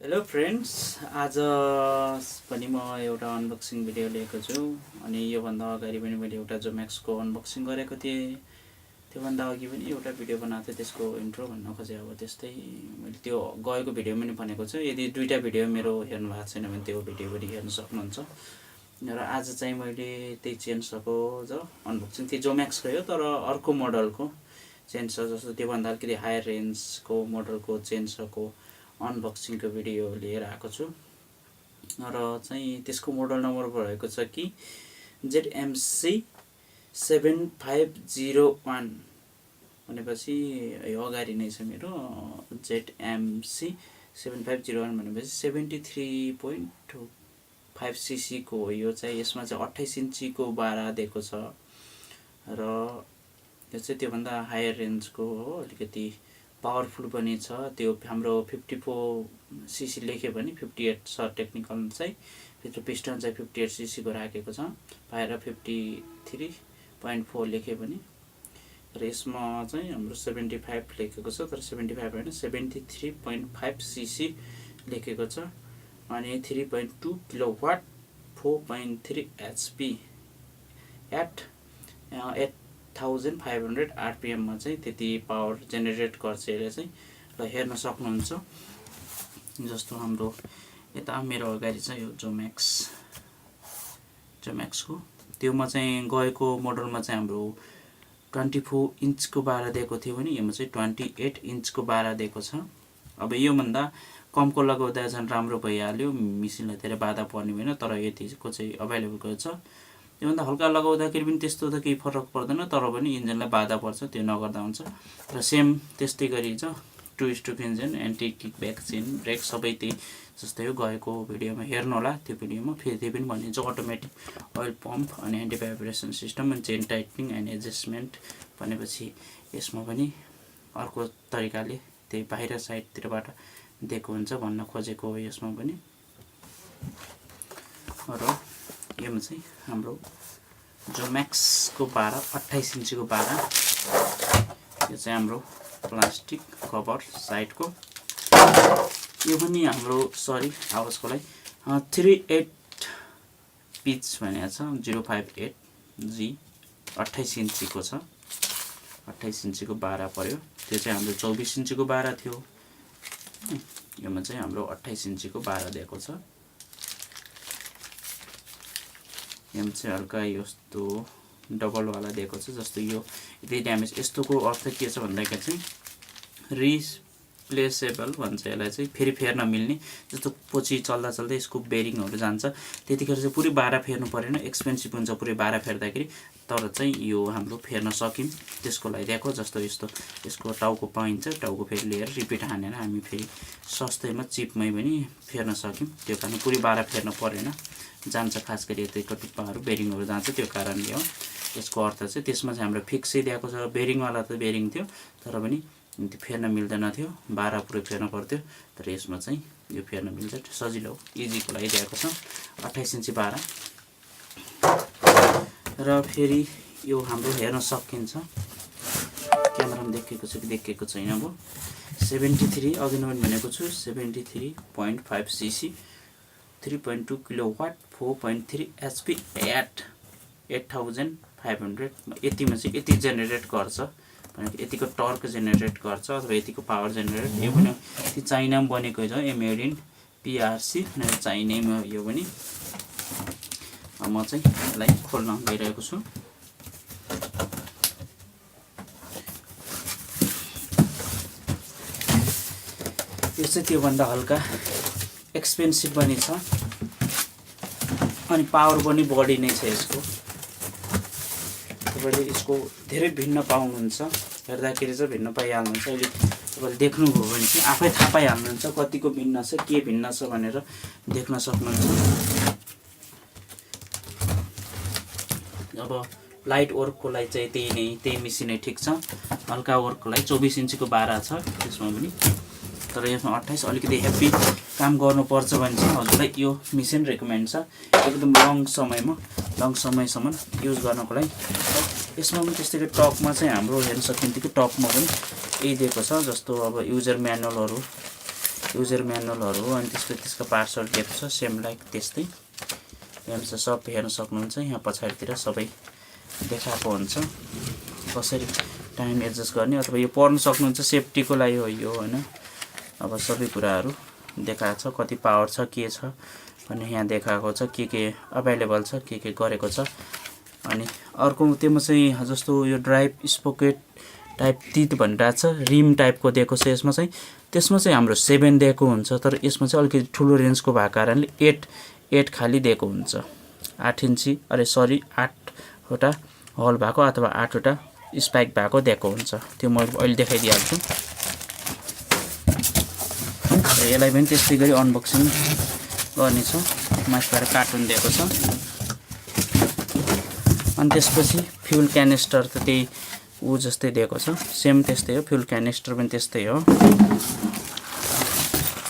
Hello friends, आज पनि म एउटा अनबक्सिङ भिडियो लिएको छु। अनि योभन्दा अगाडि पनि मैले एउटा जोम्याक्सको अनबक्सिङ गरेको थिएँ। त्योभन्दा अघि पनि एउटा भिडियो बनाएको थिएँ, त्यसको इन्ट्रो भन्न खोजेँ। अब त्यस्तै मैले त्यो गएको भिडियो पनि भनेको छु। यदि दुईटा भिडियो मेरो हेर्नु भएको छैन भने त्यो भिडियो पनि हेर्न सक्नुहुन्छ। र आज चाहिँ मैले त्यही चेन्सको जो अनबक्सिङ त्यो जोम्याक्सकै हो, तर अर्को मोडलको चेन्स, जस्तो त्योभन्दा अलिकति हायर रेन्जको मोडलको चेन्सको अनबक्सिङको भिडियो लिएर आएको छु। र चाहिँ त्यसको मोडल नम्बर रहेको छ कि ZMC 7501 भनेपछि यो अगाडि नै छ मेरो। ZMC 7501 भनेपछि 73.5 cc को हो। यो चाहिँ यसमा चाहिँ 28 इन्चीको बारा दिएको छ र यो चाहिँ त्योभन्दा हायर रेन्जको हो, अलिकति पावरफुल पनि छ। त्यो हाम्रो 54 cc लेख्यो भने 58 छ टेक्निकल चाहिँ, भित्र पिस्टन चाहिँ 58 cc को राखेको छ, बाहिर 53.4 लेख्यो भने। र यसमा चाहिँ हाम्रो 75 लेखेको छ, तर 75 होइन 73.5 cc लेखेको छ। अनि 3.2 किलोवाट 4.3 HP एट 8500 RPM मा चाहिँ त्यति पावर जेनेरेट गर्छ यसले चाहिँ। र हेर्न सक्नुहुन्छ जस्तो हाम्रो यता मेरो अगाडि चाहिँ यो जोम्याक्सको त्योमा चाहिँ गएको मोडलमा चाहिँ हाम्रो 24 इन्चको बारा दिएको थियो भने योमा चाहिँ 28 इन्चको बारा दिएको छ। अब योभन्दा कमको लगाउँदा झन् राम्रो भइहाल्यो, मिसिनलाई धेरै बाधा पर्ने भएन। तर यतिको चाहिँ अभाइलेबल छ। त्योभन्दा हल्का लगाउँदाखेरि पनि त्यस्तो त केही फरक पर्दैन, तर पनि इन्जिनलाई बाधा पर्छ, त्यो नगर्दा हुन्छ। र सेम त्यस्तै गरी छ 2 stroke engine, anti kickback chain brake सबै त्यही जस्तै हो। गएको भिडियोमा हेर्नु होला, त्यो भिडियोमा फेरि त्यही पनि भनिन्छ। अटोमेटिक ओइल पम्प अनि एन्टी भाइब्रेसन सिस्टम अनि चेन टाइटनिङ एन्ड एडजस्टमेन्ट भनेपछि यसमा पनि अर्को तरिकाले त्यही बाहिर साइडतिरबाट दिएको हुन्छ भन्न खोजेको हो यसमा पनि। र योमा चाहिँ हाम्रो जोम्याक्सको बारा 28 इन्चीको बारा, यो चाहिँ हाम्रो प्लास्टिक कभर साइडको। यो पनि हाम्रो आवाजको लागि 38 पिच भनेको छ, 058G 28 इन्चीको छ। 28 इन्चीको बारा पर्यो। त्यो चाहिँ हाम्रो 24 इन्चीको बारा थियो। योमा चाहिँ हाम्रो 28 इन्चीको बारा दिएको छ। यहाँ चाहिँ हल्का यस्तो डबलवाला दिएको छ। जस्तो यो यदि ड्यामेज, यस्तोको अर्थ के छ भन्दाखेरि चाहिँ रिप्लेसेबल भन्छ यसलाई चाहिँ, फेरि फेर्न मिल्ने। जस्तो पछि चल्दा चल्दै यसको बेरिङहरू जान्छ, त्यतिखेर चाहिँ पुरै बारा फेर्नु परेन, एक्सपेन्सिभ हुन्छ पुरै बारा फेर्दाखेरि। तर चाहिँ यो हाम्रो फेर्न सक्यौँ त्यसको लागि दिएको। जस्तो यस्तो यसको टाउको पाइन्छ, टाउको फेरि लिएर रिपिट हानेर हामी फेरि सस्तैमा चिपमै पनि फेर्न सक्यौँ। त्यो कारण पुरै बारा फेर्न परेन, जान्छ खास गरी यतैको टुप्पाहरू बेरिङहरू जान्छ। त्यो कारणले हो यसको अर्थ चाहिँ। त्यसमा चाहिँ हाम्रो फिक्सै दिएको छ। बेरिङवाला त बेरिङ थियो, तर पनि त्यो फेर्न मिल्दैन थियो, बारा पुरै फेर्न पर्थ्यो। तर यसमा चाहिँ यो फेर्न मिल्छ, सजिलो इजीको लागि दिएको छ। 28 इन्ची बारा। र फेरि यो हाम्रो हेर्न सकिन्छ, क्यामेरामा देखेको छ कि देखेको छैन। अब 73 अघि नै भनेको छु 73.5 cc 3.2 किलोवाट 4.3 HP एट 8500। यतिमा चाहिँ यति जेनेरेट गर्छ भनेको, यतिको टर्क जेनेरेट गर्छ अथवा यतिको पावर जेनेरेट। यो पनि त्यो चाइनामा बनेको छ, मेड इन PRC चाइनामा यो पनि। म चाहिँ यसलाई खोल्न गइरहेको छु। यो चाहिँ त्योभन्दा हल्का एक्सपेन्सिभ पनि छ अनि पावर पनि बढी नै छ यसको। तपाईँले यसको धेरै भिन्न पाउनुहुन्छ, हेर्दाखेरि चाहिँ भिन्न पाइहाल्नुहुन्छ। अहिले तपाईँले देख्नुभयो भने चाहिँ आफै थाहा पाइहाल्नुहुन्छ कतिको भिन्न छ, के भिन्न छ भनेर देख्न सक्नुहुन्छ। अब लाइट वर्कको लागि चाहिँ त्यही मिसिनै ठिक छ। हल्का वर्कको लागि 24 इन्चीको बारा छ त्यसमा पनि। तर यसमा 28 अलिकति हेभी काम गर्नुपर्छ भने चाहिँ हजुरलाई यो मिसिन रेकमेन्ड छ, एकदम लङ समयसम्म युज गर्नको लागि। यसमा पनि त्यस्तै टपमा चाहिँ हाम्रो हेर्न सकिन्थ्यो कि टपमा पनि यही दिएको छ। जस्तो अब युजर म्यानुअलहरू युजर म्यानुअलहरु हो अनि त्यसको पार्ट्सहरु दिएको छ सेम लाइक त्यस्तै यहाँ चाहिँ सब हेर्न सक्नुहुन्छ यहाँ पछाडीतिर सबै देखाएको हुन्छ कसरी टाइम एडजस्ट गर्ने अथवा यो पढ्न सक्नुहुन्छ सेफ्टीको लागि हो यो हैन अब सबै कुराहरु देखाएको छ कति पावर छ के छ अनि यहाँ देखाएको छ के अवेलेबल छ के गरेको छ अनि अर्को त्यसमा चाहिँ जस्तो यो ड्राइभ स्पोकेट टाइप तित भनिरहेको छ रिम टाइपको दिएको छ यसमा चाहिँ त्यसमा चाहिँ हाम्रो 7 दिएको हुन्छ तर यसमा चाहिँ अलिकति ठुलो रेन्जको भएको कारणले 8 खाली दिएको हुन्छ 8 इन्ची अरे सरी 8 वटा हल भएको अथवा 8 वटा स्पाइक भएको दिएको हुन्छ त्यो म अहिले देखाइदिहाल्छु यसलाई पनि त्यस्तै गरी अनबक्सिङ गर्ने छ माथिबाट कार्टुन दिएको छ अनि त्यसपछि फ्युल क्यानिस्टर त त्यही उ जस्तै दिएको छ सेम त्यस्तै हो फ्युल क्यानिस्टर पनि त्यस्तै हो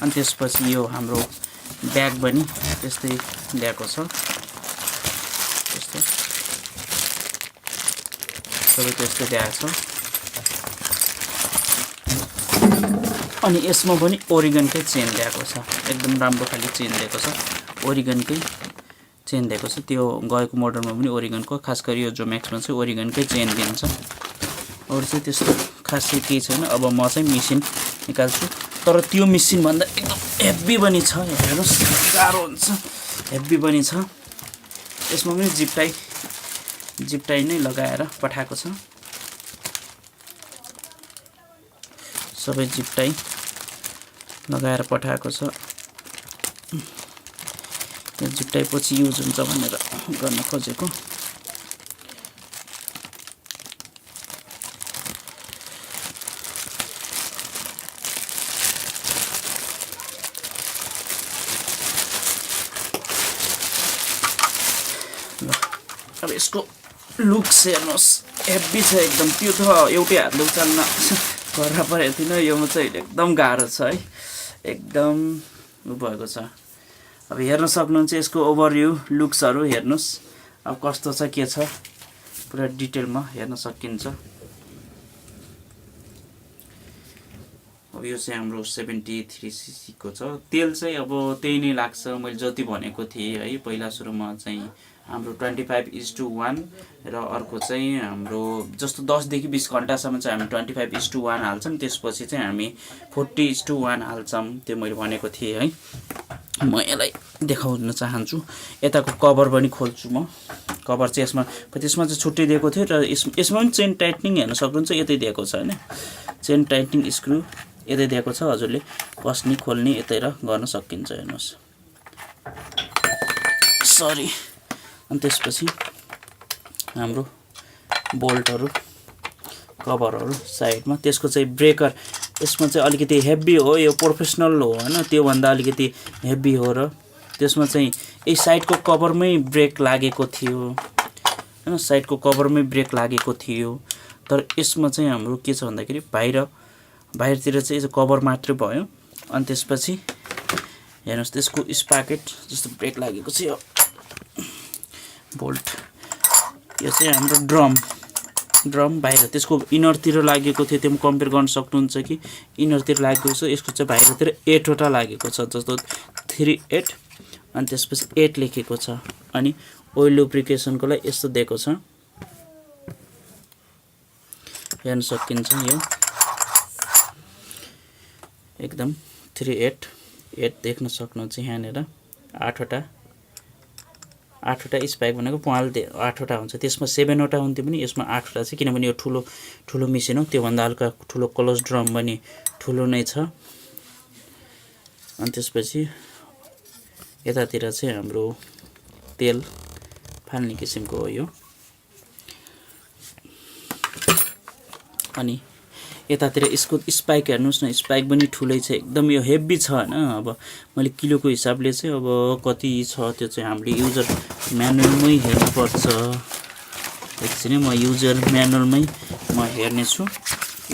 अनि त्यसपछि यो हाम्रो ब्याग पनि त्यस्तै दिएको छ त्यस्तै सबै त्यस्तै दिएको छ अनि यसमा पनि ओरिगनकै चेन दिएको छ एकदम राम्रो खाली चेन दिएको छ ओरिगनकै चेन दिएको छ त्यो गएको मोडलमा पनि ओरिगनको खास गरी यो जोम्याक्समा चाहिँ ओरिगनकै चेन दिन्छ अरु चाहिँ त्यस्तो खासै केही छैन अब म चाहिँ मेसिन निकाल्छु तर त्यो मेसिन भन्दा एकदम हेभी पनि छ हेर्नुस् गाह्रो हुन्छ हेभी पनि छ यसमा पनि जिप टाइ नै लगाएर पठाएको छ सबै जिप टाइ लगाएर पठाएको छ यो जिप टाइ पछि युज हुन्छ भनेर गर्न खोजेको अब यसको लुक्स हेर्नुस् हेभी छ एकदम त्यो त एउटै हातले उचाल्न गर्दा परेको थिएन यो चाहिँ एकदम गाह्रो छ है एकदम भएको छ अब हेर्न सक्नुहुन्छ यसको ओभरभ्यू लुक्सहरु हेर्नुस् अब कस्तो छ के छ पुरा डिटेलमा हेर्न सकिन्छ अब यो चाहिँ हाम्रो 73cc को छ तेल चाहिँ अब त्यही नै लाग्छ मैले जति भनेको थिए है पहिला सुरुमा चाहिँ हाम्रो 25:1 र अर्को चाहिँ हाम्रो जस्तो 10 देखि 20 घण्टासम्म चाहिँ हामी 25:1 हाल्छौं त्यसपछि चाहिँ हामी 40:1 हाल्छौं त्यो मैले भनेको थिए है म यसलाई देखाउन चाहन्छु यताको कभर पनि खोल्छु म कभर चाहिँ त्यसमा चाहिँ छुट्टै दिएको थियो र यसमा पनि चेन टाइटनिङ हेर्न सक्नुहुन्छ यतै दिएको छ हैन चेन टाइटनिङ स्क्रु यतै दिएको छ हजुरले कसनी खोल्ने यतै र गर्न सकिन्छ हेर्नुस् सरी अनि त्यसपछि हाम्रो बोल्टहरु कभरहरु साइडमा त्यसको चाहिँ ब्रेकर यसमा चाहिँ अलिकति हेभी हो यो प्रोफेसनल हो हैन त्यो भन्दा अलिकति हेभी हो र त्यसमा चाहिँ यही साइडको कभरमै ब्रेक लागेको थियो हैन साइडको कभरमै ब्रेक लागेको थियो तर यसमा चाहिँ हाम्रो के छ भन्दाखेरि बाहिरतिर चाहिँ कभर मात्र भयो अनि त्यसपछि हेर्नुस् त्यसको स्पाकेट जस्तो ब्रेक लागेको छ यो बोल्ट यो चाहिँ हाम्रो ड्रम बाहिर त्यसको इनरतिर लागेको थियो त्यो कम्पेयर गर्न सक्नुहुन्छ कि इनरतिर लागेको छ यसको चाहिँ बाहिरतिर 8 वटा लागेको छ जस्तो 38 अनि त्यसपछि 8 लेखेको छ अनि ओइल लुब्रिकेसनको लागि यस्तो दिएको छ हेर्न सकिन्छ यो एकदम 38 देख्न सक्नुहुन्छ यहाँनेर 8 वटा स्पाइक भनेको पाल 8 वटा हुन्छ त्यसमा 7 वटा हुन्थ्यो पनि यसमा 8 वटा छ किनभने यो ठुलो मेसिन हो त्यो भन्दा हल्का ठुलो क्लोज ड्रम पनि ठुलो नै छ अनि त्यसपछि यतातिर चाहिँ हाम्रो तेल फाल्ने किसिमको हो यो अनि यतातिर यसको स्पाइक हेर्नुस् न स्पाइक पनि ठुलै छ एकदम यो हेभी छ हैन अब मैले किलोको हिसाबले चाहिँ अब कति छ त्यो चाहिँ हामीले युजर म्यानुअलमै हेर्नु पर्छ एकछिन म युजर म्यानुअलमै म हेर्ने छु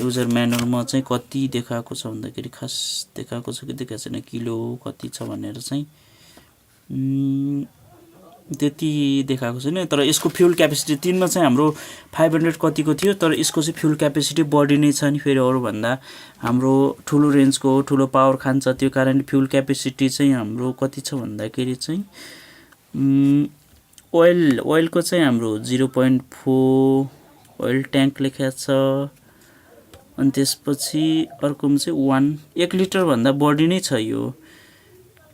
युजर म्यानुअलमा चाहिँ कति देखाएको छ भन्दाखेरि खास देखाएको छ कि देखाएको छैन किलो कति छ भनेर चाहिँ त्यति देखाएको छैन तर यसको फ्युल क्यापेसिटी 3 मा चाहिँ हाम्रो 500 कतिको थियो तर यसको चाहिँ फ्युल क्यापेसिटी बढी नै छ नि फेरि अरु भन्दा हाम्रो ठुलो रेन्जको ठुलो पावर खान्छ त्यो कारणले फ्युल क्यापेसिटी चाहिँ हाम्रो कति छ भन्दाखेरि चाहिँ ओइलको चाहिँ हाम्रो 0.4 ओइल ट्याङ्क लेखेको छ अनि त्यसपछि अर्कोमा चाहिँ 1 लिटर भन्दा बढी नै छ यो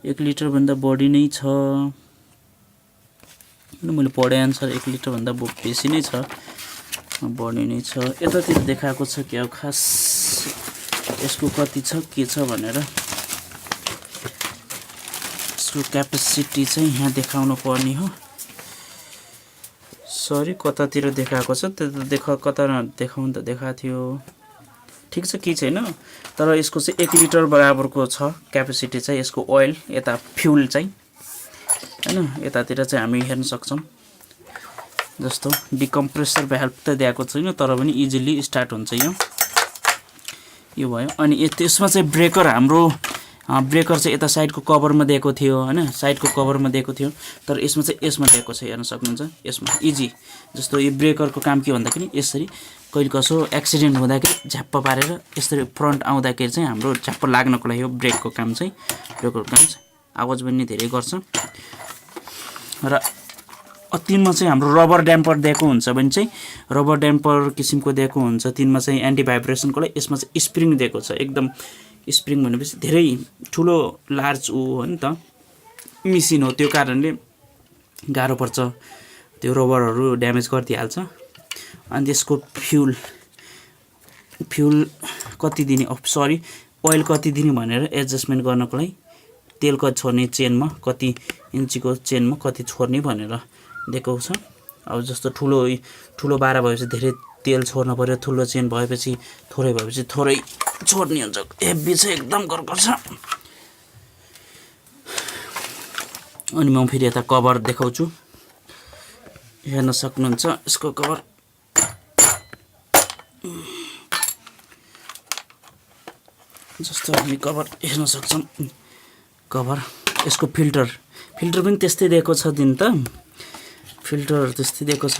1 लिटर भन्दा बढी नै छ मैले पढे अनुसार 1 लिटर भन्दा बेसी नै छ बढी नै छ यतातिर देखाएको छ कि अब खास यसको कति छ के छ भनेर यसको क्यापेसिटी चाहिँ यहाँ देखाउनु पर्ने हो सरी कतातिर देखाएको छ त्यो कता देखाउन त देखाएको थियो ठीक छ के छैन तर यसको चाहिँ 1 लिटर बराबरको छ क्यापेसिटी चाहिँ यसको ओइल यता फ्युल चाहिँ हैन यतातिर चाहिँ हामी हेर्न सक्छौं जस्तो डिकम्प्रेसर भ्याल्भ त दिएको छैन तर पनि इजिली स्टार्ट हुन्छ यो भयो अनि त्यसमा चाहिँ ब्रेकर हाम्रो ब्रेकर चाहिँ यता साइडको कभरमा दिएको थियो हैन साइडको कभरमा दिएको थियो तर यसमा चाहिँ यसमा दिएको छ हेर्न सक्नुहुन्छ यसमा इजी जस्तो यो ब्रेकरको काम के भन्दाखेरि यसरी कहिले कसो एक्सिडेन्ट हुँदाखेरि झ्याप्प पारेर यसरी फ्रन्ट आउँदाखेरि चाहिँ हाम्रो झ्याप्प लाग्नको लागि हो ब्रेकको काम चाहिँ ब्रेकरको काम चाहिँ आवाज पनि धेरै गर्छ र 3 मा चाहिँ हाम्रो रबर ड्याम्पर दिएको हुन्छ भने चाहिँ रबर ड्याम्पर किसिमको दिएको हुन्छ 3 मा चाहिँ एन्टी भाइब्रेसनको लागि यसमा चाहिँ स्प्रिङ दिएको छ एकदम स्प्रिङ भनेपछि धेरै ठुलो लार्ज हो नि त मेसिन हो त्यो कारणले गाह्रो पर्छ त्यो रबरहरू ड्यामेज गरिदिहाल्छ अनि त्यसको फ्युल कति दिने सरी ओइल कति दिने भनेर एडजस्टमेन्ट गर्नको लागि तेल कति छोड्ने चेनमा कति इन्चीको चेनमा कति छोड्ने भनेर दिएको छ अब जस्तो ठुलो 12 भएपछि धेरै तेल छोड्न पर्यो ठुलो चेन भएपछि थोरै भएपछि थोरै छोड्ने हुन्छ हेभी चाहिँ एकदम कर्कश छ अनि म फेरि यता कभर देखाउँछु हेर्न सक्नुहुन्छ यसको कभर जस्तो हामी कभर हेर्न सक्छौं कभर यसको फिल्टर पनि त्यस्तै दिएको छ दिन त फिल्टर त्यस्तै दिएको छ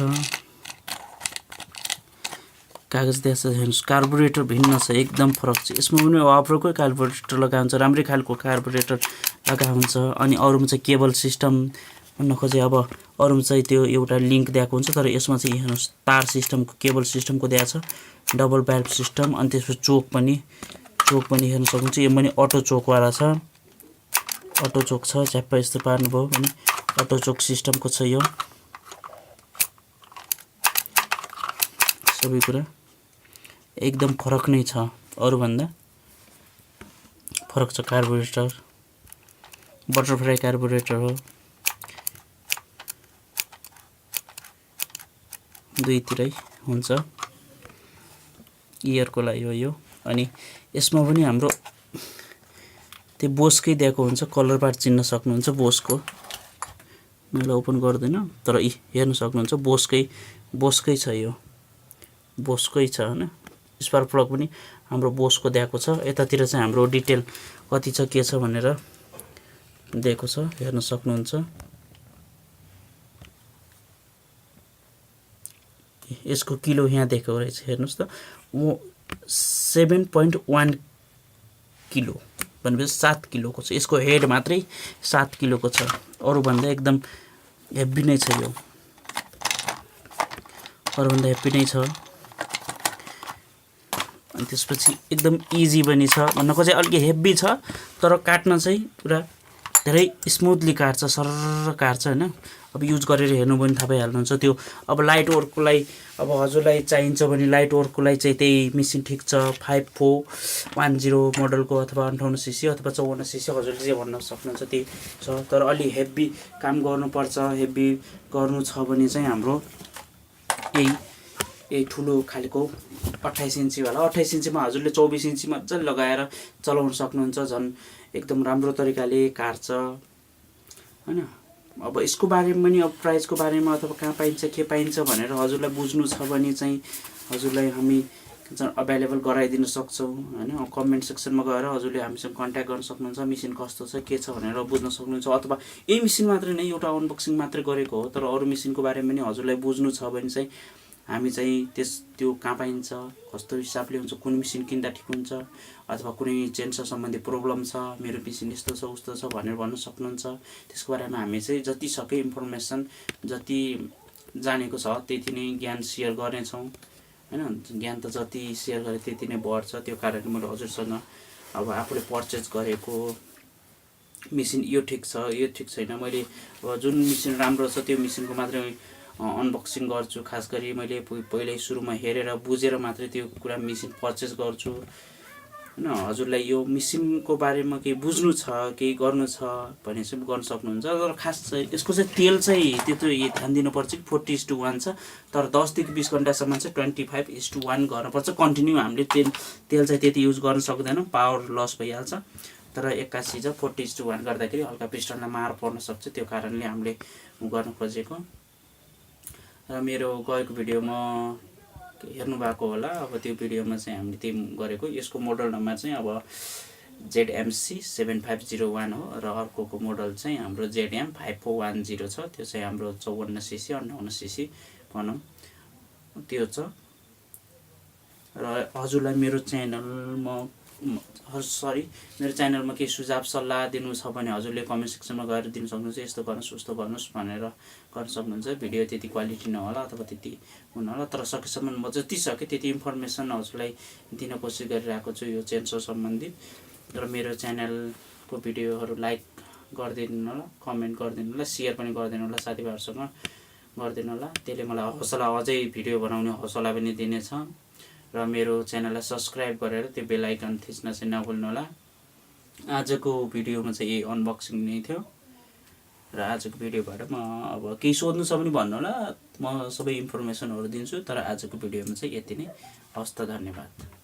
कागज दिएको छ हेर्नुस् कार्बुरेटर भिन्न छ एकदम फरक छ यसमा पनि वापरकै कार्बुरेटर लगाउँछ राम्रै खालको कार्बुरेटर लगाउँछ अनि अरुमा चाहिँ केबल सिस्टम भन्न खोजे अब अरुमा चाहिँ त्यो एउटा लिंक दिएको हुन्छ तर यसमा चाहिँ हेर्नुस् तार सिस्टमको केबल सिस्टमको दिएको छ डबल भाल्भ सिस्टम अनि त्यसपछि चोक पनि हेर्न सक्नुहुन्छ यो पनि अटो चोक वाला छ अटो चोक छ झ्याप्प यस्तो पार्नुभयो भने अटो चोक सिस्टमको छ यो सबै कुरा एकदम फरक नै छ अरु भन्दा फरक छ कार्बुरेटर बटरफ्लाई कार्बुरेटर हो दुईतिरै हुन्छ इयरको लागि हो यो अनि यसमा पनि हाम्रो त्यो बोस्कै दिएको हुन्छ कलर पार्ट चिन्न सक्नुहुन्छ बोस्को मैले ओपन गर्दैन तर हेर्न सक्नुहुन्छ बोस्कै छ यो बोस्कै छ हैन स्पार्क प्लग पनि हाम्रो बोस्को दिएको छ यतातिर चाहिँ हाम्रो डिटेल कति छ के छ भनेर दिएको छ हेर्न सक्नुहुन्छ यसको किलो यहाँ दिएको रहेछ हेर्नुस् त 7.1 किलो भनेपछि 7 किलोको छ यसको हेड मात्रै 7 किलोको छ अरु भन्दा एकदम हेभी नै छ यो अरु भन्दा हेभी नै छ अनि त्यसपछि एकदम इजी पनि छ भन्न खोजे अलि हेभी छ तर काट्न चाहिँ पुरा धेरै स्मुथली काट्छ सरर काट्छ हैन अब युज गरेर हेर्नु पनि थाहा पाइहाल्नुहुन्छ त्यो अब लाइट वर्कको लागि अब हजुरलाई चाहिन्छ भने लाइट वर्कको लागि चाहिँ त्यही मेसिन ठीक छ 5410 मोडलको अथवा 58 सीसी अथवा 54 सीसी हजुरले जे भन्न सक्नुहुन्छ त्यही छ तर अलि हेभी काम गर्नुपर्छ हेभी गर्नु छ भने चाहिँ हाम्रो यही ठुलो खालको 28 इन्ची वाला 28 इन्चीमा हजुरले 24 इन्ची मजाले लगाएर चलाउन सक्नुहुन्छ झन् एकदम राम्रो तरिकाले काट्छ हैन अब यसको बारेमा पनि अब प्राइसको बारेमा अथवा कहाँ पाइन्छ के पाइन्छ भनेर हजुरलाई बुझ्नु छ भने चाहिँ हजुरलाई हामी अभाइलेबल गराइदिन सक्छौँ हैन। कमेन्ट सेक्सनमा गएर हजुरले हामीसँग कन्ट्याक्ट गर्न सक्नुहुन्छ, मेसिन कस्तो छ के छ भनेर बुझ्न सक्नुहुन्छ। अथवा यही मेसिन मात्रै नै एउटा अनबक्सिङ मात्रै गरेको हो तर अरू मेसिनको बारेमा पनि हजुरलाई बुझ्नु छ भने चाहिँ हामी चाहिँ त्यो कहाँ पाइन्छ, कस्तो हिसाबले हुन्छ, कुन मेसिन किन्दा ठिक हुन्छ, अथवा कुनै चेन्सर सम्बन्धी प्रब्लम छ, मेरो मेसिन यस्तो छ उस्तो छ भनेर भन्न सक्नुहुन्छ। त्यसको बारेमा हामी चाहिँ जति सके इन्फर्मेसन जति जानेको छ त्यति नै ज्ञान सेयर गर्नेछौँ हैन। ज्ञान त जति सेयर गरे त्यति नै बढ्छ। त्यो कारणले मैले हजुरसँग अब आफूले पर्चेज गरेको मेसिन यो ठिक छ यो ठिक छैन, मैले अब जुन मेसिन राम्रो छ त्यो मेसिनको मात्रै अनबक्सिङ गर्छु। खास गरी मैले पहिल्यै सुरुमा हेरेर बुझेर मात्रै त्यो कुरा मेसिन पर्चेज गर्छु हैन। हजुरलाई यो मेसिनको बारेमा केही बुझ्नु छ केही गर्नु छ भने चाहिँ गर्न सक्नुहुन्छ। तर खास चाहिँ यसको चाहिँ तेल चाहिँ त्यत्रो ध्यान दिनुपर्छ कि 40:1 छ, तर 10 देखि 20 घण्टासम्म चाहिँ 25:1 गर्नुपर्छ कन्टिन्यू। हामीले तेल चाहिँ त्यति युज गर्न सक्दैनौँ, पावर लस भइहाल्छ। तर 81 चाहिँ 40:1 गर्दाखेरि हल्का पिस्टनलाई मार पर्न सक्छ। त्यो कारणले हामीले गर्न खोजेको। र मेरो गएको भिडियोमा हेर्नु भएको होला, अब त्यो भिडियोमा चाहिँ हामीले त्यही गरेको। यसको मोडल नम्बर चाहिँ अब ZMC 7501 हो र अर्कोको मोडल चाहिँ हाम्रो ZM 5410 छ। त्यो चाहिँ हाम्रो 54cc 58cc भनौँ त्यो छ। र हजुरलाई मेरो च्यानलमा केही सुझाव सल्लाह दिनु छ भने हजुरले कमेन्ट सेक्सनमा गएर दिन सक्नुहुन्छ। यस्तो गर्नुहोस् उस्तो गर्नुहोस् भनेर गर्न सक्नुहुन्छ। भिडियो त्यति क्वालिटी नहोला अथवा त्यति हुनहोला, तर सकेसम्म म जति सके त्यति इन्फर्मेसन हजुरलाई दिन कोसिस गरिरहेको छु यो चेन्सर सम्बन्धी। र मेरो च्यानलको भिडियोहरू लाइक गरिदिनु होला, कमेन्ट गरिदिनु होला, सेयर पनि गरिदिनु होला, साथीभाइहरूसँग गरिदिनु होला। त्यसले मलाई हौसला अझै भिडियो बनाउने हौसला पनि दिनेछ। र मेरो च्यानललाई सब्सक्राइब गरेर त्यो बेल आइकन थिच्न चाहिँ नभुल्नु होला। आजको भिडियोमा चाहिँ यही अनबक्सिङ नै थियो। र आजको भिडियोबाट म अब केही सोध्नु छ भने भन्नु होला, म सबै इन्फर्मेसनहरू दिन्छु। तर आजको भिडियोमा चाहिँ यति नै। हस्त धन्यवाद।